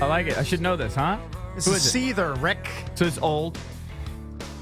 I like it. I should know this, huh? This Who is is it? Seether, Rick. So it's old.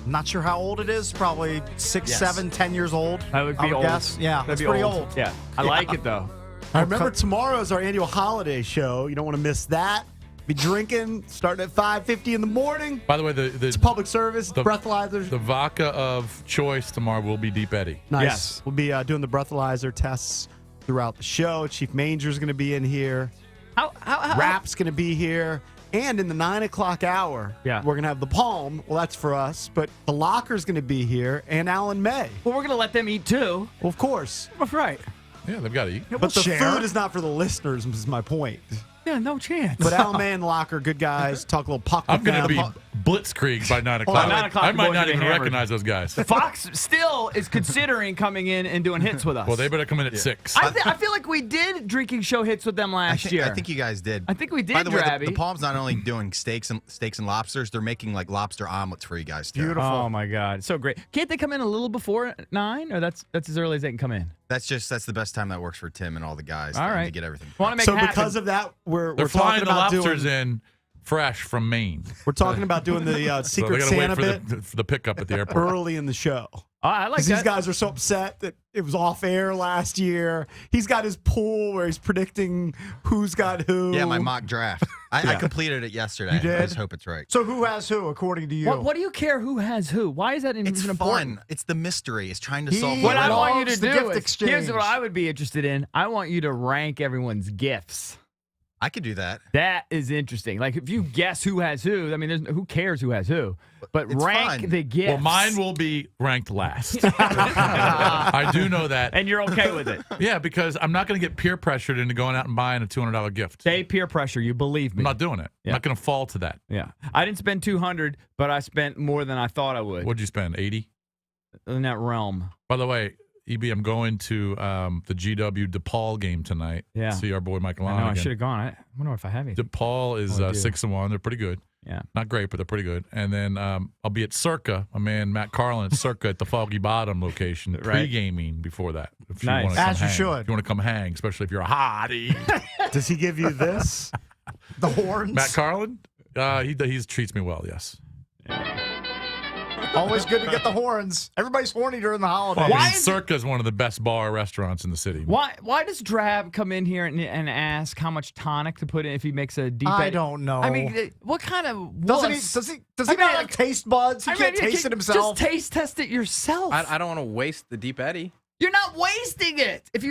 I'm not sure how old it is. Probably 6, Yes. 7, 10 years old. That would be I would old. guess. Yeah, That'd that's be pretty old. Yeah, I like it though. I remember tomorrow's our annual holiday show. You don't want to miss that. Be drinking, starting at 5:50 in the morning. By the way, It's public service, breathalyzers. The vodka of choice tomorrow will be Deep Eddy. Nice. Yes. We'll be doing the breathalyzer tests throughout the show. Chief Manger's going to be in here. How Rap's going to be here. And in the 9 o'clock hour, Yeah. we're going to have the Palm. Well, that's for us. But the Locker's going to be here. And Alan May. Well, we're gonna let them eat too. Well, of course. That's right. Yeah, they've got to eat. But the share. food is not for the listeners, is my point. Yeah, no chance. But Alan May and Locker, good guys. Talk a little puck with I'm going to them. be blitzkrieg by 9 o'clock. 9 o'clock, I the might boys not will be even hammered. recognize those guys. Fox still is considering coming in and doing hits with us. Well, they better come in at 6. I feel like we did drinking show hits with them last year. I think you guys did. I think we did, By the way, Drabby. the Palm's not only doing steaks and lobsters, they're making like lobster omelets for you guys too. Beautiful. Oh my God, so great! Can't they come in a little before 9, or that's as early as they can come in? That's the best time that works for Tim and all the guys All right, to get everything. Want to make So happen. because of that, we're They're flying talking the about lobsters doing in fresh from Maine. we're talking about doing the So Secret they got to Santa wait bit for the pickup at the airport. early in the show. Oh, I like Because that. these guys are so upset that it was off air last year. He's got his pool where he's predicting who's got who. Yeah, my mock draft. I completed it yesterday. You did? I just hope it's right. So who has who, according to you? What do you care who has who? Why is that even It's important? fun. It's the mystery. It's trying to solve. He What the I riddle. want you loves to the do gift is exchange. here's what I would be interested in. I want you to rank everyone's gifts. I could do that. That is interesting. Like if you guess who has who, I mean, who cares who has who? But It's rank fun. the gifts. Well, mine will be ranked last. I do know that. and you're okay with it. Yeah, because I'm not going to get peer pressured into going out and buying a $200 gift. Say peer pressure. You believe me. I'm not doing it. Yeah. I'm not going to fall to that. Yeah, I didn't spend $200, but I spent more than I thought I would What'd you spend? 80? in that realm. By the way, EB, I'm going to the GW DePaul game tonight. Yeah. See our boy Michael I know I Lonigan. should have gone. I wonder if I have anything. DePaul is Oh, dude. 6-1. They're pretty good. Yeah. Not great, but they're pretty good. And then I'll be at Circa, my man Matt Carlin at Circa at the Foggy Bottom location, Right. pre-gaming before that. If Nice. wanna come As you hang. should. If you want to come hang, especially if you're a hottie. Does he give you this? the horns? Matt Carlin? He treats me well, yes. Always good to get the horns. Everybody's horny during the holidays. Well, I Why mean, is- Circa is one of the best bar restaurants in the city. Why does Drab come in here and ask how much tonic to put in if he makes a deep? I edit? don't know. I mean, what kind of doesn't he? wuss- Does I he mean, not have taste buds? He I can't mean, you taste it can himself. Just taste test it yourself. I don't want to waste the Deep Eddy. You're not wasting it. If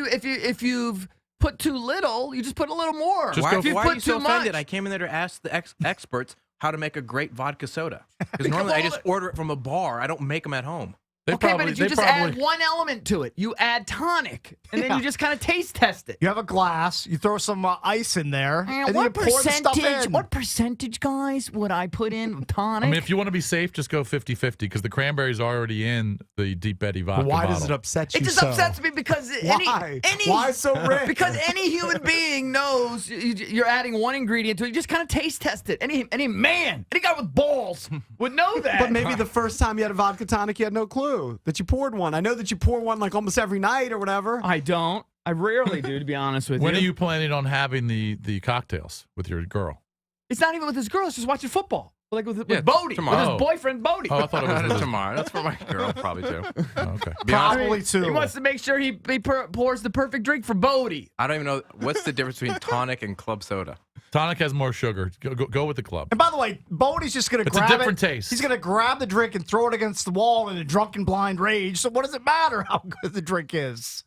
you've put too little, you just put a little more. Just Why, go- if you why put are you so too offended? much, I came in there to ask the experts how to make a great vodka soda. Because Come normally I on. just order it from a bar. I don't make them at home. They okay, probably, but if you they just probably, add one element to it, you add tonic, and then Yeah. you just kind of taste test it. You have a glass. You throw some ice in there, and then you What pour the stuff percentage? in. What percentage, guys, would I put in tonic? I mean, if you want to be safe, just go 50-50 because the cranberry's already in the Deep Eddy vodka Why does it bottle. upset you it just so? upsets me because Why? any Why so rich? because any human being knows you're adding one ingredient to it. You just kind of taste test it. Any guy with balls would know that. But maybe the first time you had a vodka tonic, you had no clue that you poured one. I know that you pour one like almost every night or whatever. I don't. I rarely do, to be honest with When you. are you planning on having the cocktails with your girl? It's not even with his girl. It's just watching football. Like with Yeah, Bodie. tomorrow. With his boyfriend, Bodie. Oh, I thought it was with tomorrow. That's for my girl, probably too. Oh, okay. Be honest, Probably two. He wants to make sure he pours the perfect drink for Bodie. I don't even know what's the difference between tonic and club soda. Tonic has more sugar. Go with the club. And by the way, Bodie's just going to It's a grab different it. taste. He's going to grab the drink and throw it against the wall in a drunken blind rage. So what does it matter how good the drink is?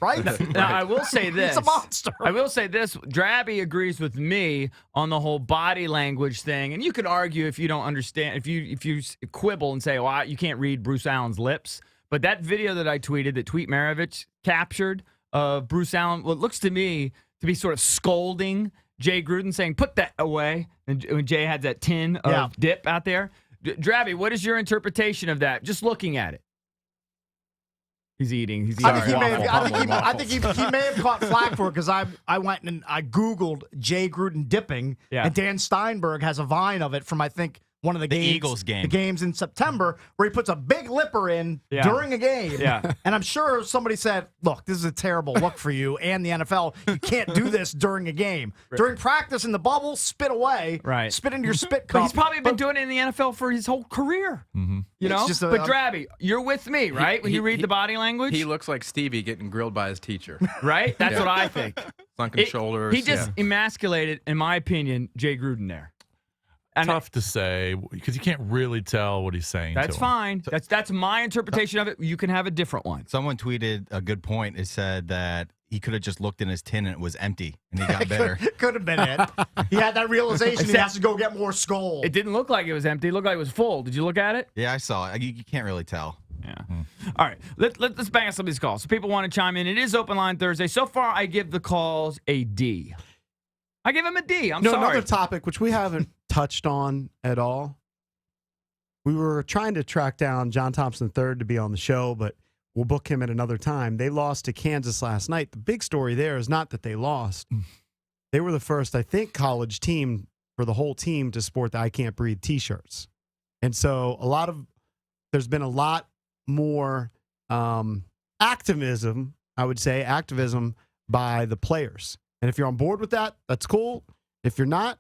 Right? Now, I will say this. He's a monster. I will say this. Drabby agrees with me on the whole body language thing. And you could argue if you don't understand, if you quibble and say, well, you can't read Bruce Allen's lips. But that video that I tweeted that Tweet Maravich captured of Bruce Allen, well, it looks to me to be sort of scolding Jay Gruden, saying, put that away. And when Jay had that tin of dip out there. Drabby, what is your interpretation of that? Just looking at it. He's eating. He's eating. I think he may have. waffle. I think he may have caught flack for it because I went and I Googled Jay Gruden dipping, Yeah. and Dan Steinberg has a Vine of it from I think one of the games, Eagles game. the games in September, where he puts a big lipper in during a game. Yeah. And I'm sure somebody said, look, this is a terrible look for you and the NFL. You can't do this during a game. During practice in the bubble, spit away. Right. Spit into your spit cup. But he's probably been doing it in the NFL for his whole career. You know? just a- but Drabby, you're with me, right? When you read the body language? He looks like Stevie getting grilled by his teacher. Right? That's what I think. Sunken shoulders. He just emasculated, in my opinion, Jay Gruden there. And Tough to say because you can't really tell what he's saying. that's to him. fine. That's my interpretation of it. You can have a different one. Someone tweeted a good point. It said that he could have just looked in his tin and it was empty, and he got bitter. Could have been it. He had that realization he has to go get more skull. It didn't look like it was empty. It looked like it was full. Did you look at it? Yeah, I saw it. You can't really tell. Yeah. All right. Let's bang on some of these calls. So people want to chime in. It is Open Line Thursday. So far, I give the calls a D. I give him a D. I'm sorry. Another topic which we haven't touched on at all. We were trying to track down John Thompson III to be on the show, but we'll book him at another time. They lost to Kansas last night. The big story there is not that they lost. They were the first, I think, college team for the whole team to sport the I Can't Breathe T-shirts. And so there's been a lot more activism, I would say, activism by the players. And if you're on board with that, that's cool. If you're not,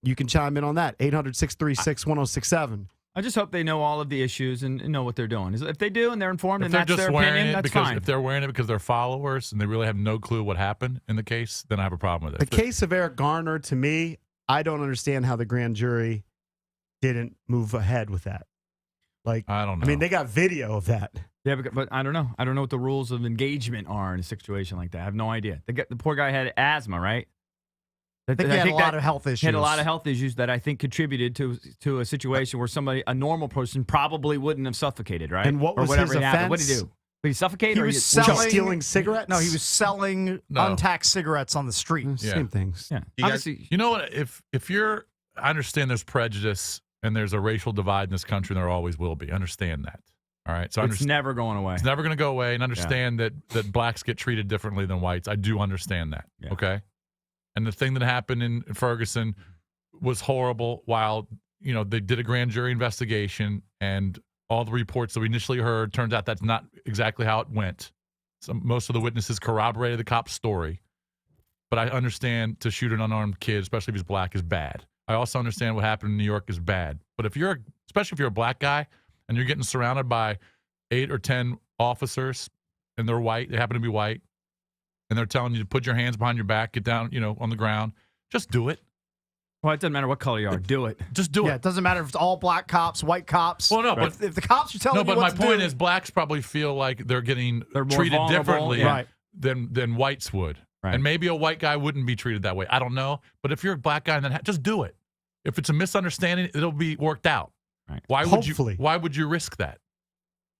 you can chime in on that. 800-636-1067. I just hope they know all of the issues and know what they're doing. If they do and they're informed If and they're that's just their wearing opinion, it that's because fine. if they're wearing it because they're followers and they really have no clue what happened in the case, then I have a problem with The it. case of Eric Garner, to me, I don't understand how the grand jury didn't move ahead with that. Like, I don't know. I mean, they got video of that. Yeah, but I don't know. I don't know what the rules of engagement are in a situation like that. I have no idea. The poor guy had asthma, right? I think he had a lot of health issues. He had a lot of health issues that I think contributed to a situation where a normal person, probably wouldn't have suffocated, right? And what was or whatever his happened. What did he offense? do? Did he suffocate? He or was he- selling- Stealing cigarettes? No, he was selling No. untaxed cigarettes on the street. Yeah. Same things. Yeah, You guys- obviously. You know what? If I understand there's prejudice and there's a racial divide in this country, and there always will be. I understand that. All right, so I It's understand. never going away. It's never going to go away, and understand that blacks get treated differently than whites. I do understand that. Yeah. Okay, and the thing that happened in Ferguson was horrible. While they did a grand jury investigation, and all the reports that we initially heard turns out that's not exactly how it went. So most of the witnesses corroborated the cop's story, but I understand to shoot an unarmed kid, especially if he's black, is bad. I also understand what happened in New York is bad. But especially if you're a black guy and you're getting surrounded by 8 or 10 officers and they're white, they happen to be white, and they're telling you to put your hands behind your back, get down, on the ground, just do it. Well, it doesn't matter what color you are. Do it. Just do Yeah, it. it doesn't matter if it's all black cops, white cops. Well, no, but if the cops are telling no, you but what my to point do, is blacks probably feel like they're getting They're more treated vulnerable, differently yeah. Right. than whites would. Right. And maybe a white guy wouldn't be treated that way. I don't know. But if you're a black guy, then just do it. If it's a misunderstanding, it'll be worked out. Right. Why Hopefully. Why would you risk that?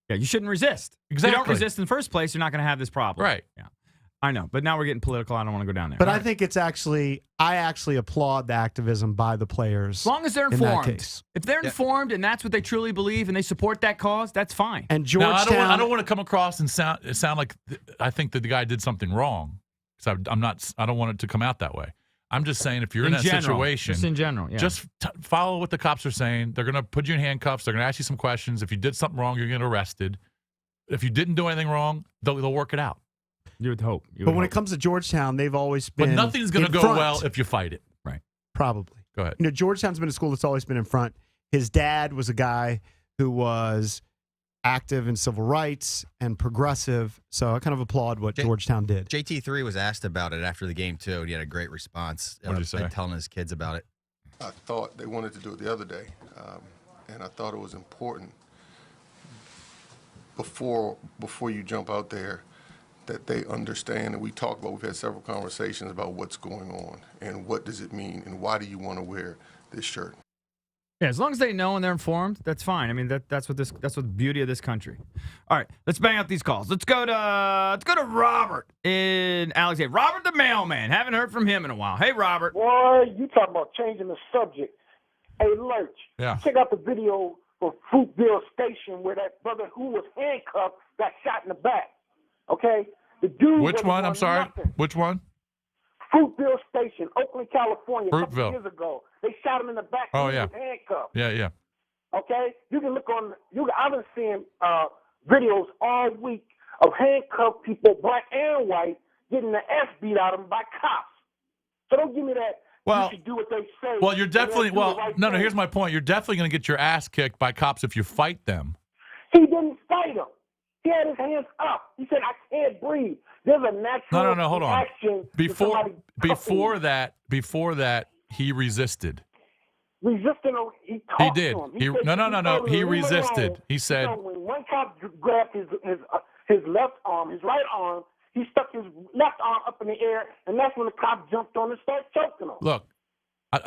Yeah, you shouldn't resist. Exactly. If you don't resist in the first place, you're not going to have this problem. Right. Yeah. I know, but now we're getting political. I don't want to go down there. But All I right. think I actually applaud the activism by the players. As long as they're in that informed. case. If they're informed and that's what they truly believe and they support that cause, that's fine. And Now, Georgetown, I don't want to come across and sound like I think that the guy did something wrong. Because I don't want it to come out that way. I'm just saying if you're in that general, situation, just in general, yeah. just follow what the cops are saying. They're going to put you in handcuffs. They're going to ask you some questions. If you did something wrong, you're going to get arrested. If you didn't do anything wrong, they'll work it out. You would hope. but when it comes to Georgetown, they've always been But nothing's going to in go front. well if you fight it. Probably. Go ahead. Georgetown's been a school that's always been in front. His dad was a guy who was active in civil rights and progressive, so I kind of applaud what Georgetown did. JT3 was asked about it after the game, too, and he had a great response. What'd he say? Telling his kids about it. I thought they wanted to do it the other day, and I thought it was important before you jump out there that they understand, and we've had several conversations about what's going on and what does it mean and why do you want to wear this shirt. Yeah, as long as they know and they're informed, that's fine. I mean, that's what the beauty of this country. All right, let's bang out these calls. Let's go to Robert in Alexandria. Robert the mailman. Haven't heard from him in a while. Hey, Robert. Boy, you talking about changing the subject. Hey, Lurch, Yeah. check out the video for Fruitville Station where that brother who was handcuffed got shot in the back. Okay? The dude Which wasn't one? I'm doing sorry. nothing. Which one? Fruitville Station, Oakland, California, a couple Fruitville. years ago. They shot him in the back Oh, with yeah. handcuffs. Yeah. Okay? You can look on, I've been seeing videos all week of handcuffed people, black and white, getting the ass beat out of them by cops. So don't give me that. Well- You should do what they say. Well, you're and they'll definitely do the well. right No. thing. Here's my point. You're definitely going to get your ass kicked by cops if you fight them. He didn't fight him. He had his hands up. He said, "I can't breathe." There's a natural No. Hold on. reaction to Before somebody cuffing before that, he resisted. you. Resisting. He He talked did. to him. He said, no. told him He to leave him resisted. alone. He said, So when one cop grabbed his left arm, his right arm, he stuck his left arm up in the air, and that's when the cop jumped on and started choking him. "Look,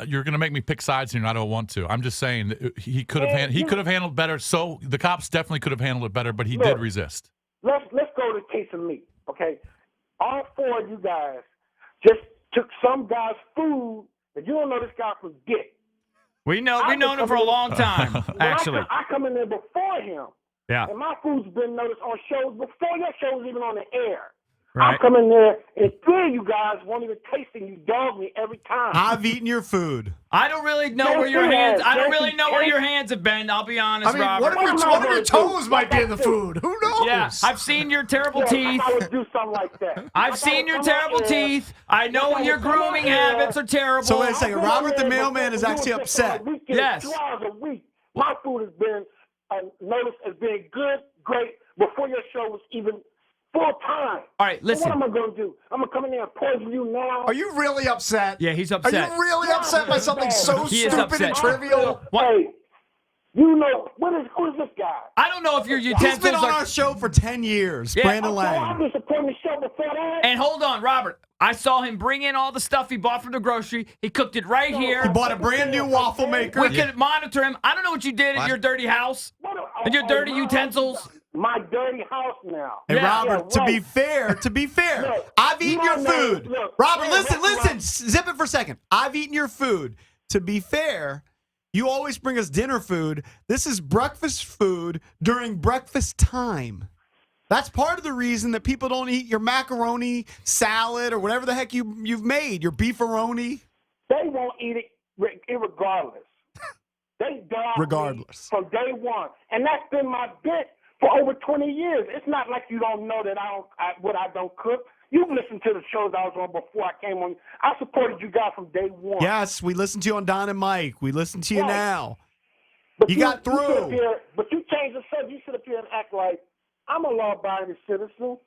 you're going to make me pick sides here, and I don't want to. I'm just saying that he could have he could have handled better. So the cops definitely could have handled it better, but he did Look. resist. Let's go to the case of meat, okay? All four of you guys just took some guy's food that you don't know this guy from Dick. We've known I've him been for a coming long in- time, When actually. I come in there before him, Yeah. and my food's been noticed on shows before your show was even on the air. Right. I come in there, and three of you guys won't even taste it. You dog me every time. I've eaten your food. I don't really know Yes, where your he hands. has. I don't Yes, really he know where has. your hands have been. I'll be honest, I mean, Robert. what of your toes might be in the food? Who knows? Yeah, I've seen your terrible Yeah, teeth. I would do something like that. I've seen your terrible teeth. I know your grooming habits are terrible. So wait a second. Robert the mailman is actually upset. Yes. 2 hours a week. My food has been noticed as being good, great, before your show was even full time. All right, So listen. what am I going to do? I'm going to come in there and poison you now? Are you really upset? Yeah, he's Are upset. you really upset by something so He is stupid and upset. trivial? What? Hey, you know, who is this guy? I don't know if your He's utensils been on are. our show for 10 years. Yeah. Brandon So Lang. I've been supporting the show before that. And hold on, Robert. I saw him bring in all the stuff he bought from the grocery. He cooked it right here. He bought a brand new waffle maker. We could monitor him. I don't know what you did in your dirty house. And your dirty utensils. My dirty house now. Hey, Yeah. Robert, to be fair, Look, I've eaten your no, food. look, Robert, no, listen, look, listen. Zip it for a second. I've eaten your food. To be fair, you always bring us dinner food. This is breakfast food during breakfast time. That's part of the reason that people don't eat your macaroni salad or whatever the heck you've made, your beefaroni. They won't eat it irregardless. They dog Regardless. me from day one. And that's been my bit for over 20 years. It's not like you don't know that I don't cook. You've listened to the shows I was on before I came on. I supported you guys from day one. Yes, we listened to you on Don and Mike. We listen to you Right. now. But You got sit up through. here- but you changed the subject. You sit up here and act like I'm a law-abiding citizen.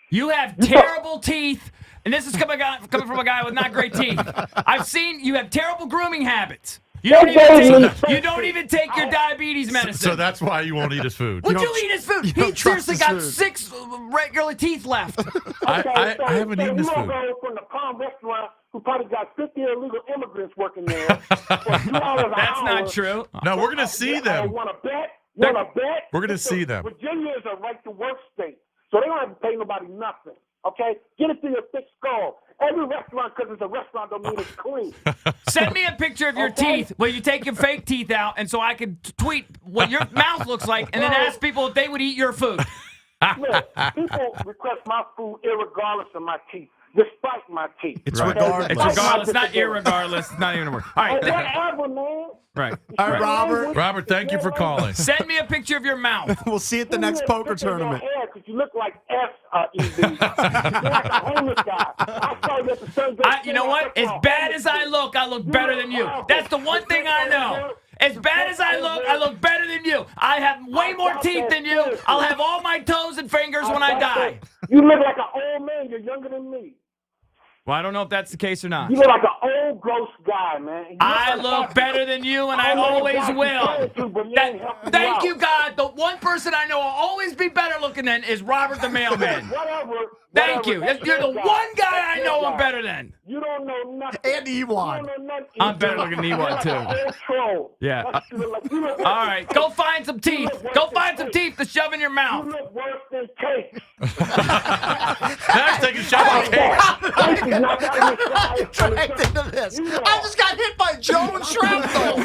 You have terrible teeth, and this is coming from a guy with not great teeth. I've seen you have terrible grooming habits. You don't even take your diabetes medicine. So that's why you won't eat his food. Would you eat his food? He don't trust seriously his got food. 6 regular teeth left. I haven't eaten his You food. go from the Palm restaurant who probably got 50 illegal immigrants working there. For $2 an That's hour. not true. No, we're gonna see them. Want to bet? Want to bet? We're gonna see them. Virginia is a right-to-work state, so they don't have to pay nobody nothing. Okay? Get it through your thick skull. Every restaurant, because it's a restaurant, don't mean it's clean. Send me a picture of your Okay. teeth where you take your fake teeth out, and so I can tweet what your mouth looks like, and then ask people if they would eat your food. Look, people request my food irregardless of my teeth, despite my teeth. It's Okay? regardless. It's Despite my regardless, not disability. irregardless. It's not even a word. All right, Whatever, man. right. All right, Robert. Robert, thank you for calling. Send me a picture of your mouth. We'll see you at the next poker tournament. Because you look like EB. You're like a homeless guy. I saw you at the Sun You know what? As bad as I look better than you. That's the one thing I know. As bad as I look better than you. I have way more teeth than you. I'll have all my toes and fingers when I die. You look like an old man. You're younger than me. Well, I don't know if that's the case or not. You look like an old, gross guy, man. You I like look a- better than you, and I I know always exactly will. what you do, but you ain't helping me Thank out. you, God. The one person I know will always be better looking than is Robert the Mailman. Whatever. Thank you. That's You're the your one guy That's I your know I'm guy. better than. You don't know nothing. And Ewan. You don't know nothing. I'm better looking than Ewan, You're like too. an old troll. Yeah. That's what you look like. You look All worse right, go find some teeth. Go find some teeth to shove in your You mouth. look worse than cake. Now he's taking a shot at cake. Cake is not that much. Dragged into this. I just got hit by Jones shrapnel.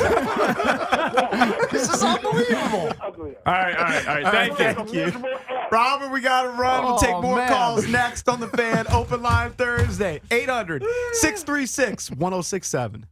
This is unbelievable. Ugly. All right. Thank you. Miserable ass. Robert, we got to run. We'll take Oh, more man. calls next on The Fan. Open line Thursday. 800-636-1067.